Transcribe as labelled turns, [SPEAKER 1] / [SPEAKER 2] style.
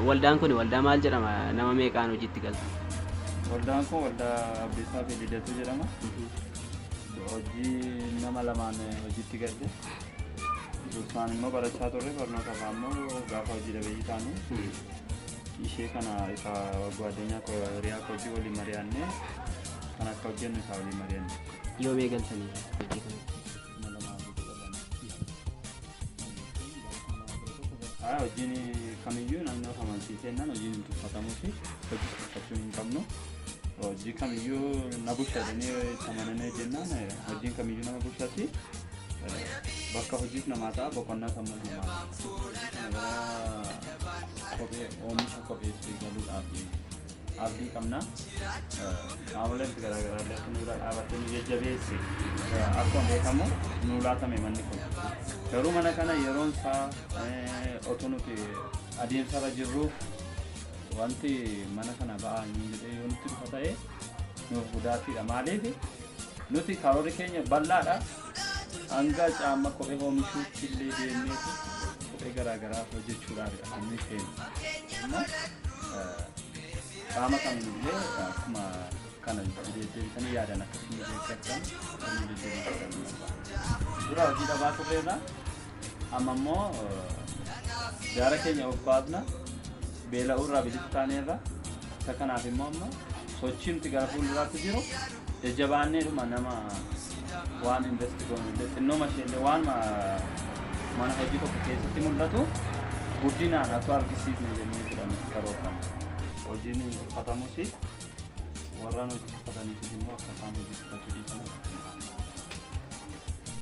[SPEAKER 1] waldaan kun waldaa maal jedhama nama meeqaan hojiitti galta?
[SPEAKER 2] Waldaan kun waldaa Abdiisaa fi Lidatu jedhama. Hojii nama lamaan hojiitti galte. Dursaan immoo barachaa turre barnoota isaa immoo gaafa hojii dhabeeyyii taanu ishee kana isa gwaadeenyaa koo hiriyaa koo hojii waliin mari'annee kan akka hojjennu isaa waliin mari'anne.
[SPEAKER 1] Yoo beekaltanii hojii kana?
[SPEAKER 2] Hojiin kamiyyuu naannoo amansiiseennan hojiin hin tuffatamuu fi hojii tuffachuu hin qabnu. Hojii kamiyyuu na bulchadanii amanamee jennaan hojiin kamiyyuu nama bulchatti bakka hojiif namaa ta'a boqonnaa sammuu namaa. Kophee oomisha kopheetti galuudhaaf abdii qabna. Qaamoleen garaagaraa illee akka nurra dhaabattee nu jajjabeessi akkuma beekamu nuu laatame manni kun. Garuu mana kana yeroon isaa otoo nuti adeemsarra jirruuf wanti mana kana ba'aa hin jedhee yoo nuti dhufa ta'e nuuf gudaatiidha. Maaliif nuti karoorri keenya bal'aadha. Hanga caamma kophee oomishuutti illee deemnee kophee garaagaraa hojjechuudhaafidha inni keenya. Qaama kamillee akkuma kana deddeebisanii yaadan akkasuma deeggartan kan deddeebisan. Dura hojii dhabaa turreerra amma immoo jaara keenya of baasna beela'uu irraa bilisa taaneerra. Isa kanaaf immoo amma sochii nuti gara fuulduraatti jiru jajjabaannee dhuma nama waan investi goonu xinnoo masheellee waan mana hojii tokko keessatti mul'atu guddinaan akka argisiisne jennee jedhamu karoorfama. Hojiin uffatamus warraan hojii uffataniif immoo akka isaan hojii uffachuu dhiisan.